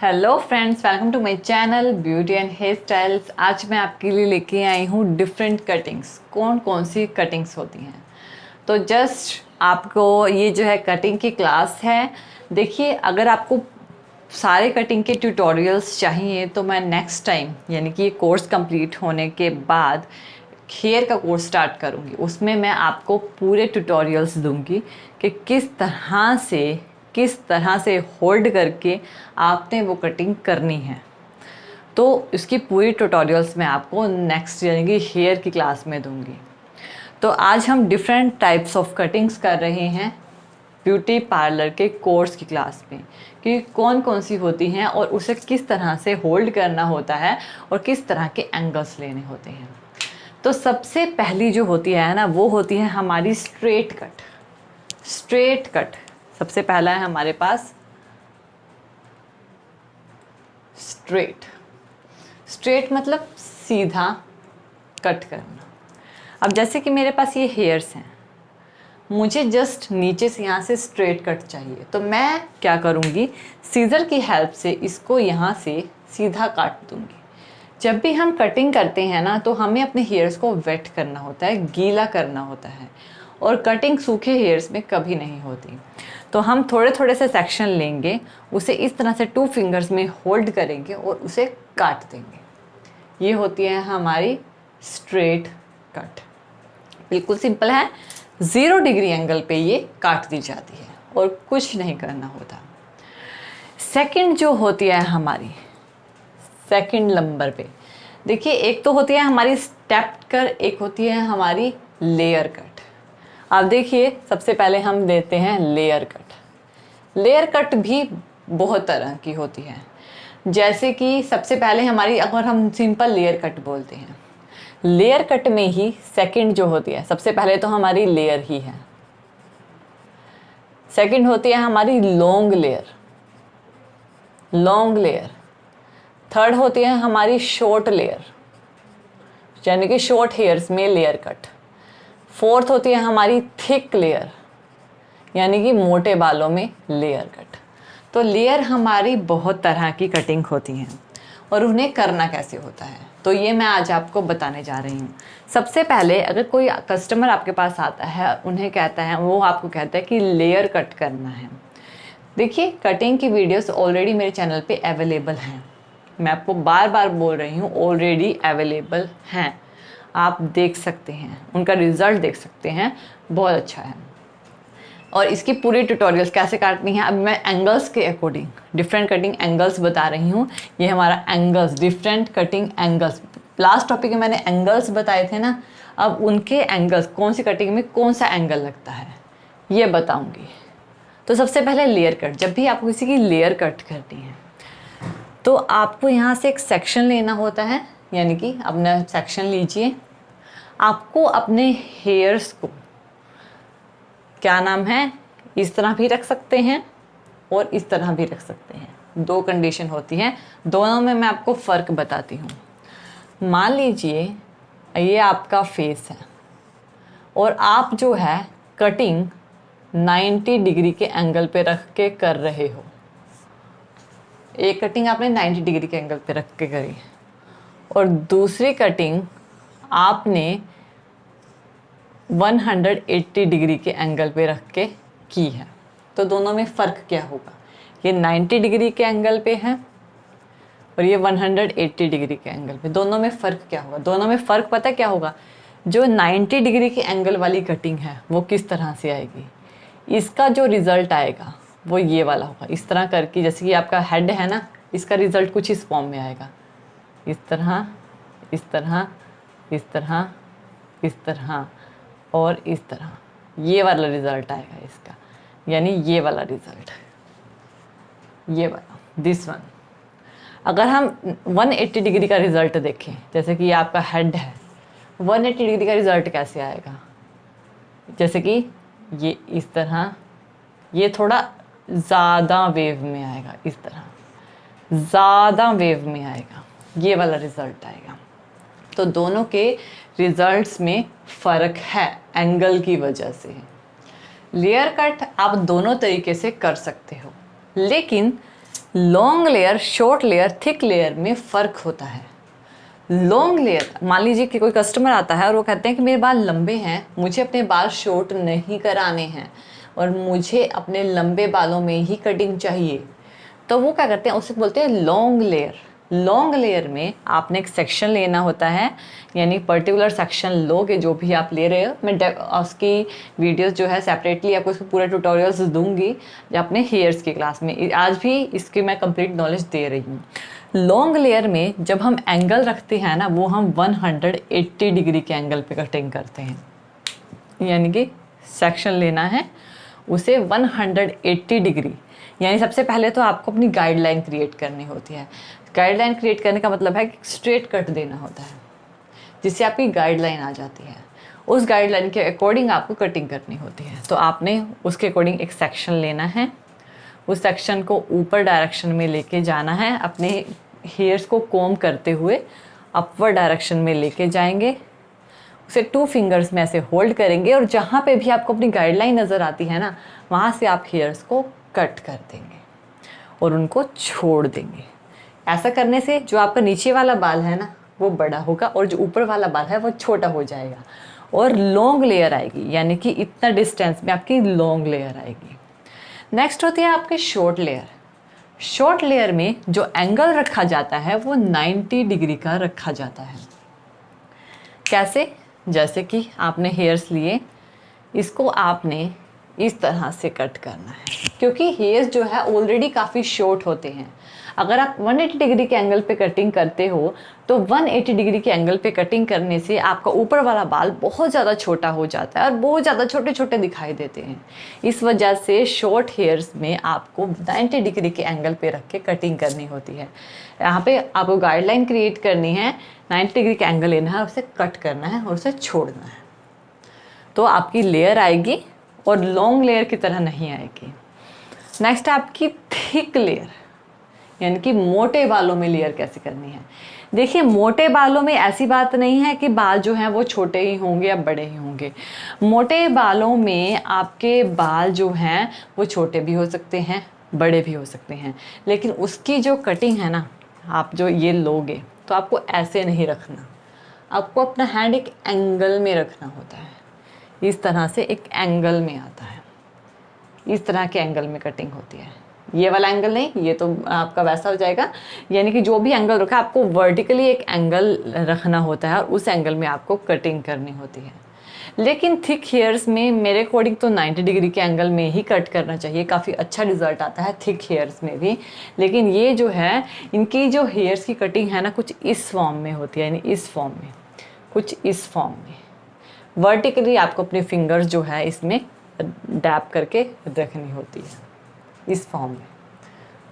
Hello friends, welcome to my channel beauty and hair styles. आज मैं आपके लिए लेके आई हूँ डिफरेंट कटिंग्स। कौन कौन सी कटिंग्स होती हैं, तो जस्ट आपको ये जो है कटिंग की क्लास है। देखिए, अगर आपको सारे कटिंग के ट्यूटोरियल्स चाहिए तो मैं नेक्स्ट टाइम यानी कि ये कोर्स कंप्लीट होने के बाद हेयर का कोर्स स्टार्ट करूँगी। उसमें मैं आपको पूरे ट्यूटोरियल्स दूँगी कि किस तरह से होल्ड करके आपने वो कटिंग करनी है। तो इसकी पूरी ट्यूटोरियल्स मैं आपको नेक्स्ट यानी कि हेयर की क्लास में दूंगी। तो आज हम डिफरेंट टाइप्स ऑफ कटिंग्स कर रहे हैं ब्यूटी पार्लर के कोर्स की क्लास में, कि कौन कौन सी होती हैं और उसे किस तरह से होल्ड करना होता है और किस तरह के एंगल्स लेने होते हैं। तो सबसे पहली जो होती है ना, वो होती है हमारी स्ट्रेट कट। स्ट्रेट कट सबसे पहला है हमारे पास। स्ट्रेट मतलब सीधा कट करना। अब जैसे कि मेरे पास ये हेयर्स हैं, मुझे जस्ट नीचे से यहाँ से स्ट्रेट कट चाहिए, तो मैं क्या करूँगी, सीजर की हेल्प से इसको यहाँ से सीधा काट दूँगी। जब भी हम कटिंग करते हैं ना, तो हमें अपने हेयर्स को वेट करना होता है, गीला करना होता है, और कटिंग सूखे हेयर्स में कभी नहीं होती। तो हम थोड़े थोड़े से सेक्शन लेंगे, उसे इस तरह से 2 फिंगर्स में होल्ड करेंगे और उसे काट देंगे। ये होती है हमारी स्ट्रेट कट। बिल्कुल सिंपल है, 0 डिग्री एंगल पे ये काट दी जाती है और कुछ नहीं करना होता। सेकंड जो होती है हमारी, सेकंड नंबर पे देखिए, एक तो होती है हमारी स्टेप कट, एक होती है हमारी लेयर कट। अब देखिए, सबसे पहले हम देते हैं लेयर कट। लेयर कट भी बहुत तरह की होती है। जैसे कि सबसे पहले हमारी, अगर हम सिंपल लेयर कट बोलते हैं, लेयर कट में ही सेकंड जो होती है, सबसे पहले तो हमारी लेयर ही है। सेकंड होती है हमारी लॉन्ग लेयर। थर्ड होती है हमारी शॉर्ट लेयर, यानी कि शॉर्ट हेयर्स में लेयर कट। फोर्थ होती है हमारी थिक लेयर, यानी कि मोटे बालों में लेयर कट। तो लेयर हमारी बहुत तरह की कटिंग होती हैं और उन्हें करना कैसे होता है, तो ये मैं आज आपको बताने जा रही हूँ। सबसे पहले, अगर कोई कस्टमर आपके पास आता है, उन्हें कहता है, वो आपको कहता है कि लेयर कट करना है। देखिए, कटिंग की वीडियोस ऑलरेडी मेरे चैनल पे अवेलेबल हैं। मैं आपको बार बार बोल रही हूँ, ऑलरेडी अवेलेबल हैं, आप देख सकते हैं, उनका रिज़ल्ट देख सकते हैं, बहुत अच्छा है। और इसकी पूरी ट्यूटोरियल्स कैसे काटनी है, अब मैं एंगल्स के अकॉर्डिंग डिफरेंट कटिंग एंगल्स बता रही हूँ। ये हमारा angles, different cutting angles, last topic में मैंने एंगल्स बताए थे ना, अब उनके एंगल्स, कौन सी कटिंग में कौन सा एंगल लगता है, ये बताऊँगी। तो सबसे पहले लेयर कट। जब भी आपको किसी की लेयर कट करनी है, तो आपको यहाँ से एक सेक्शन लेना होता है, यानी कि अपना सेक्शन लीजिए। आपको अपने हेयर्स को, क्या नाम है, इस तरह भी रख सकते हैं और इस तरह भी रख सकते हैं। 2 कंडीशन होती हैं, दोनों में मैं आपको फ़र्क बताती हूँ। मान लीजिए ये आपका फेस है और आप जो है कटिंग 90 डिग्री के एंगल पे रख के कर रहे हो। एक कटिंग आपने 90 डिग्री के एंगल पे रख के करी और दूसरी कटिंग आपने 180 डिग्री के एंगल पे रख के की है। तो दोनों में फ़र्क क्या होगा, ये 90 डिग्री के एंगल पे है और ये 180 डिग्री के एंगल पे। दोनों में फ़र्क क्या होगा, दोनों में फ़र्क पता क्या होगा, जो 90 डिग्री के एंगल वाली कटिंग है वो किस तरह से आएगी, इसका जो रिज़ल्ट आएगा वो ये वाला होगा। इस तरह करके, जैसे कि आपका हेड है ना, इसका रिज़ल्ट कुछ इस फॉर्म में आएगा, इस तरह, इस तरह, इस तरह, इस तरह और इस तरह। ये वाला रिज़ल्ट आएगा इसका, यानी ये वाला रिज़ल्ट, ये वाला, दिस वन। अगर हम 180 डिग्री का रिज़ल्ट देखें, जैसे कि ये आपका हेड है, 180 डिग्री का रिज़ल्ट कैसे आएगा, जैसे कि ये इस तरह, ये थोड़ा ज़्यादा वेव में आएगा, इस तरह ज़्यादा वेव में आएगा, ये वाला रिज़ल्ट आएगा। तो दोनों के रिज़ल्ट्स में फ़र्क है एंगल की वजह से। लेयर कट आप दोनों तरीके से कर सकते हो, लेकिन long layer, short layer, thick layer में फ़र्क होता है। लॉन्ग लेयर, मान लीजिए कि कोई कस्टमर आता है और वो कहते हैं कि मेरे बाल लंबे हैं, मुझे अपने बाल शॉर्ट नहीं कराने हैं और मुझे अपने लंबे बालों में ही कटिंग चाहिए, तो वो क्या करते हैं, उसे बोलते हैं लॉन्ग लेयर। लॉन्ग लेयर में आपने एक सेक्शन लेना होता है, यानी पर्टिकुलर सेक्शन लोगे जो भी आप ले रहे हो। मैं उसकी वीडियोस जो है सेपरेटली आपको उसके पूरे ट्यूटोरियल्स दूंगी अपने हेयर्स की क्लास में। आज भी इसकी मैं कंप्लीट नॉलेज दे रही हूँ। लॉन्ग लेयर में जब हम एंगल रखते हैं ना, वो हम 180 डिग्री के एंगल पे कटिंग करते हैं, यानी कि सेक्शन लेना है उसे 180 डिग्री। यानी सबसे पहले तो आपको अपनी गाइडलाइन क्रिएट करनी होती है। गाइडलाइन क्रिएट करने का मतलब है कि स्ट्रेट कट देना होता है, जिससे आपकी गाइडलाइन आ जाती है। उस गाइडलाइन के अकॉर्डिंग आपको कटिंग करनी होती है। तो आपने उसके अकॉर्डिंग एक सेक्शन लेना है, उस सेक्शन को ऊपर डायरेक्शन में लेके जाना है, अपने हेयर्स को कोम करते हुए अपवर्ड डायरेक्शन में लेके जाएंगे, उसे 2 फिंगर्स में ऐसे होल्ड करेंगे और जहाँ पे भी आपको अपनी गाइडलाइन नज़र आती है ना, वहाँ से आप हेयर्स को कट कर देंगे और उनको छोड़ देंगे। ऐसा करने से जो आपका नीचे वाला बाल है ना, वो बड़ा होगा और जो ऊपर वाला बाल है वो छोटा हो जाएगा और लॉन्ग लेयर आएगी, यानी कि इतना डिस्टेंस में आपकी लॉन्ग लेयर आएगी। नेक्स्ट होती है आपकी शॉर्ट लेयर। शॉर्ट लेयर में जो एंगल रखा जाता है वो 90 डिग्री का रखा जाता है। कैसे? जैसे कि आपने हेयर्स लिए, इसको आपने इस तरह से कट करना है, क्योंकि हेयर्स जो है ऑलरेडी काफ़ी शॉर्ट होते हैं। अगर आप 180 डिग्री के एंगल पे कटिंग करते हो तो 180 डिग्री के एंगल पे कटिंग करने से आपका ऊपर वाला बाल बहुत ज़्यादा छोटा हो जाता है और बहुत ज़्यादा छोटे छोटे दिखाई देते हैं। इस वजह से शॉर्ट हेयर्स में आपको 90 डिग्री के एंगल पे रख के कटिंग करनी होती है। यहाँ पे आपको गाइडलाइन क्रिएट करनी है, 90 डिग्री का एंगल लेना है, उसे कट करना है और उसे छोड़ना है, तो आपकी लेयर आएगी और लॉन्ग लेयर की तरह नहीं आएगी। नेक्स्ट आपकी थिक लेयर, यानी कि मोटे बालों में लेयर कैसे करनी है। देखिए, मोटे बालों में ऐसी बात नहीं है कि बाल जो हैं वो छोटे ही होंगे या बड़े ही होंगे। मोटे बालों में आपके बाल जो हैं वो छोटे भी हो सकते हैं, बड़े भी हो सकते हैं, लेकिन उसकी जो कटिंग है ना, आप जो ये लोगे तो आपको ऐसे नहीं रखना, आपको अपना हैंड एक एंगल में रखना होता है। इस तरह से एक एंगल में आता है, इस तरह के एंगल में कटिंग होती है। ये वाला एंगल नहीं, ये तो आपका वैसा हो जाएगा। यानी कि जो भी एंगल रखा है, आपको वर्टिकली एक एंगल रखना होता है और उस एंगल में आपको कटिंग करनी होती है। लेकिन थिक हेयर्स में मेरे अकॉर्डिंग तो 90 डिग्री के एंगल में ही कट करना चाहिए, काफ़ी अच्छा रिजल्ट आता है थिक हेयर्स में भी। लेकिन ये जो है, इनकी जो हेयर्स की कटिंग है ना, कुछ इस फॉर्म में होती है, यानी इस फॉर्म में, कुछ इस फॉर्म में। वर्टिकली आपको अपने फिंगर्स जो है इसमें डैप करके रखनी होती है इस फॉर्म में,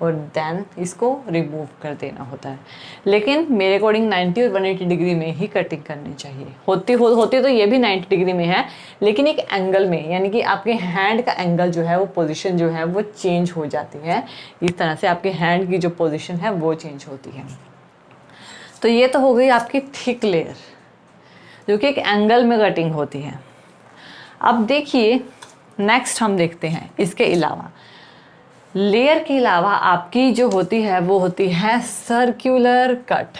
और देन इसको रिमूव कर देना होता है। लेकिन मेरे अकॉर्डिंग 90 और 180 डिग्री में ही कटिंग करनी चाहिए। होती तो ये भी 90 डिग्री में है, लेकिन एक एंगल में, यानी कि आपके हैंड का एंगल जो है वो पोजीशन जो है वो चेंज हो जाती है। इस तरह से आपके हैंड की जो पोजीशन है वो चेंज होती है। तो ये तो हो गई आपकी थिक लेयर, जो कि एक एंगल में कटिंग होती है। अब देखिए, नेक्स्ट हम देखते हैं इसके अलावा, लेयर के अलावा आपकी जो होती है वो होती है सर्कुलर कट।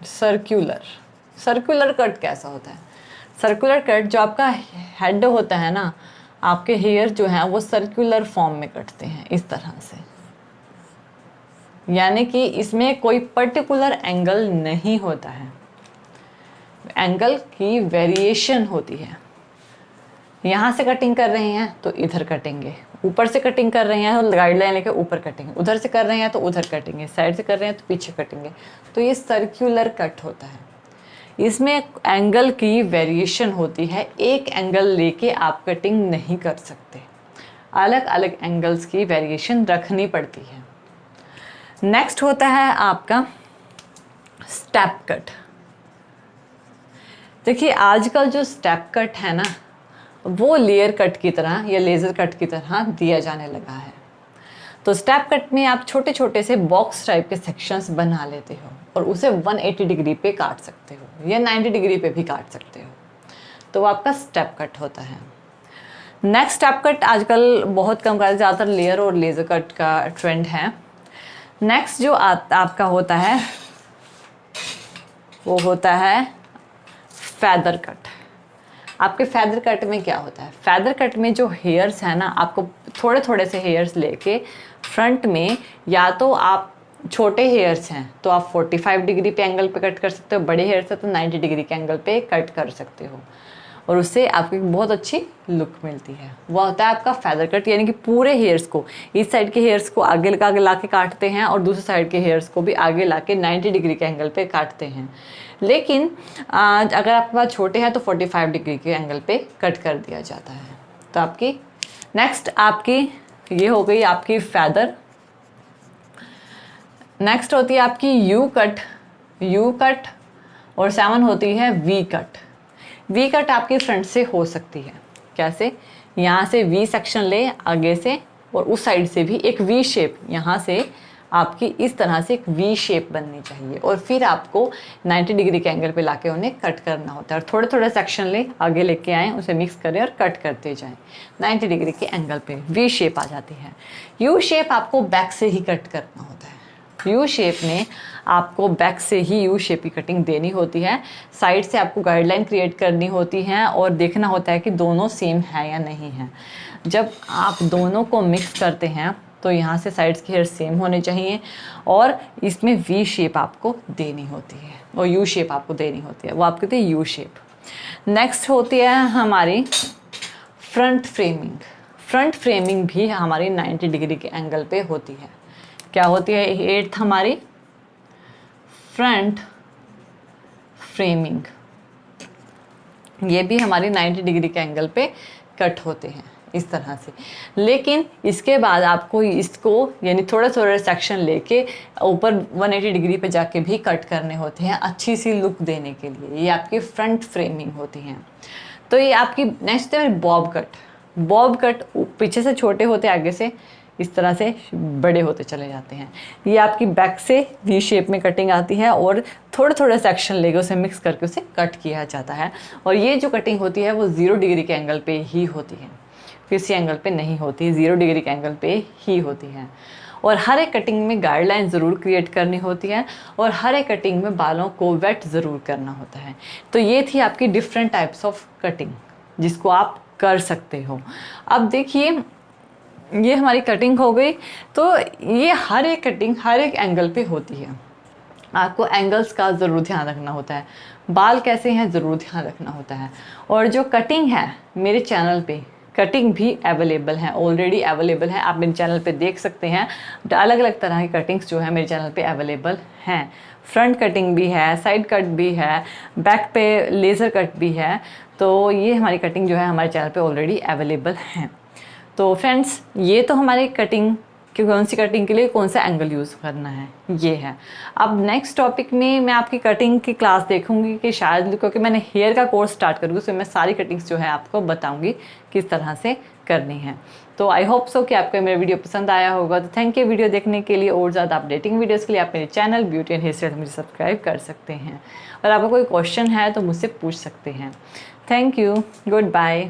सर्कुलर कट कैसा होता है? सर्कुलर कट, जो आपका हेड होता है ना, आपके हेयर जो हैं वो सर्कुलर फॉर्म में कटते हैं इस तरह से, यानी कि इसमें कोई पर्टिकुलर एंगल नहीं होता है, एंगल की वेरिएशन होती है। यहाँ से कटिंग कर रहे हैं तो इधर कटेंगे, ऊपर से कटिंग कर रहे हैं तो गाइडलाइन लेकर ऊपर कटेंगे, उधर से कर रहे हैं तो उधर कटेंगे, साइड से कर रहे हैं तो पीछे कटेंगे। तो ये सर्कुलर कट होता है। इसमें एंगल की वेरिएशन होती है, एक एंगल लेके आप कटिंग नहीं कर सकते, अलग अलग एंगल्स की वेरिएशन रखनी पड़ती है। नेक्स्ट होता है आपका स्टेप कट। देखिए, आजकल जो स्टेप कट है ना, वो लेयर कट की तरह या लेज़र कट की तरह दिया जाने लगा है। तो स्टेप कट में आप छोटे छोटे से बॉक्स टाइप के सेक्शंस बना लेते हो और उसे 180 डिग्री पे काट सकते हो या 90 डिग्री पे भी काट सकते हो, तो वो आपका स्टेप कट होता है। नेक्स्ट स्टेप कट आजकल बहुत कम करते, ज़्यादातर लेयर और लेज़र कट का ट्रेंड है। नेक्स्ट जो आपका होता है वो होता है फैदर कट। आपके फैदर कट में क्या होता है? फैदर कट में जो हेयर्स है ना, आपको थोड़े थोड़े से हेयर्स लेके फ्रंट में, या तो आप छोटे हेयर्स हैं तो आप 45 डिग्री पे एंगल पे कट कर सकते हो, बड़े हेयर्स है तो 90 डिग्री के एंगल पे कट कर सकते हो, और उससे आपको एक बहुत अच्छी लुक मिलती है। वह होता है आपका फैदर कट, यानी कि पूरे हेयर्स को, इस साइड के हेयर्स को आगे ला के काटते हैं और दूसरे साइड के हेयर्स को भी आगे ला के 90 डिग्री के एंगल पे काटते हैं। लेकिन अगर आपके पास छोटे हैं तो 45 डिग्री के एंगल पे कट कर दिया जाता है। तो आपकी नेक्स्ट आपकी ये हो गई आपकी फैदर। नेक्स्ट होती है आपकी यू कट और 7 होती है वी कट। वी कट आपकी फ्रंट से हो सकती है। कैसे? यहाँ से वी सेक्शन ले आगे से, और उस साइड से भी एक वी शेप, यहाँ से आपकी इस तरह से एक वी शेप बननी चाहिए, और फिर आपको 90 डिग्री के एंगल पे लाके उन्हें कट करना होता है। और थोड़े थोड़े सेक्शन ले आगे लेके आएँ, उसे मिक्स करें और कट करते जाएं। 90 डिग्री के एंगल पे वी शेप आ जाती है। यू शेप आपको बैक से ही कट करना होता है। यू शेप में आपको बैक से ही यू शेप की कटिंग देनी होती है। साइड से आपको गाइडलाइन क्रिएट करनी होती है और देखना होता है कि दोनों सेम है या नहीं है। जब आप दोनों को मिक्स करते हैं तो यहाँ से साइड्स के हेयर सेम होने चाहिए, और इसमें वी शेप आपको देनी होती है और यू शेप आपको देनी होती है, वो आपको कहते हैं यू शेप। नेक्स्ट होती है हमारी फ्रंट फ्रेमिंग। फ्रंट फ्रेमिंग भी हमारी 90 डिग्री के एंगल पे होती है। क्या होती है? 8th हमारी फ्रंट फ्रेमिंग, ये भी हमारी 90 डिग्री के एंगल पे कट होते हैं इस तरह से। लेकिन इसके बाद आपको इसको यानी थोड़े थोड़े सेक्शन लेके ऊपर 180 डिग्री पे जाके भी कट करने होते हैं अच्छी सी लुक देने के लिए। ये आपकी फ्रंट फ्रेमिंग होती हैं। तो ये आपकी नेक्स्ट है बॉब कट। बॉब कट पीछे से छोटे होते, आगे से इस तरह से बड़े होते चले जाते हैं। ये आपकी बैक से वी शेप में कटिंग आती है और थोड़े थोड़े सेक्शन लेके उसे मिक्स करके उसे कट किया जाता है। और ये जो कटिंग होती है वो 0 डिग्री के एंगल पे ही होती है, किसी एंगल पे नहीं होती, 0 डिग्री के एंगल पे ही होती है। और हर एक कटिंग में गाइडलाइन ज़रूर क्रिएट करनी होती है, और हर एक कटिंग में बालों को वेट ज़रूर करना होता है। तो ये थी आपकी डिफरेंट टाइप्स ऑफ कटिंग जिसको आप कर सकते हो। अब देखिए, ये हमारी कटिंग हो गई। तो ये हर एक कटिंग हर एक एंगल पे होती है। आपको एंगल्स का ज़रूर ध्यान रखना होता है, बाल कैसे हैं ज़रूर ध्यान रखना होता है। और जो कटिंग है मेरे चैनल पे, कटिंग भी अवेलेबल है, ऑलरेडी अवेलेबल है, आप मेरे चैनल पे देख सकते हैं। अलग अलग तरह की कटिंग्स जो है मेरे चैनल पे अवेलेबल हैं। फ्रंट कटिंग भी है, साइड कट भी है, बैक पे लेज़र कट भी है। तो ये हमारी कटिंग जो है हमारे चैनल पे ऑलरेडी अवेलेबल हैं। तो फ्रेंड्स, ये तो हमारी कटिंग कि कौन सी कटिंग के लिए कौन सा एंगल यूज़ करना है ये है। अब नेक्स्ट टॉपिक में मैं आपकी कटिंग की क्लास देखूंगी कि शायद, क्योंकि मैंने हेयर का कोर्स स्टार्ट करूँगी, उसमें मैं सारी कटिंग्स जो है आपको बताऊंगी किस तरह से करनी है। तो आई होप सो कि आपको मेरा वीडियो पसंद आया होगा। तो थैंक यू वीडियो देखने के लिए। और ज़्यादा अपडेटिंग वीडियोज़ के लिए आप मेरे channel beauty and hair style मुझे सब्सक्राइब कर सकते हैं। और आपका कोई क्वेश्चन है तो मुझसे पूछ सकते हैं। Thank you, good bye.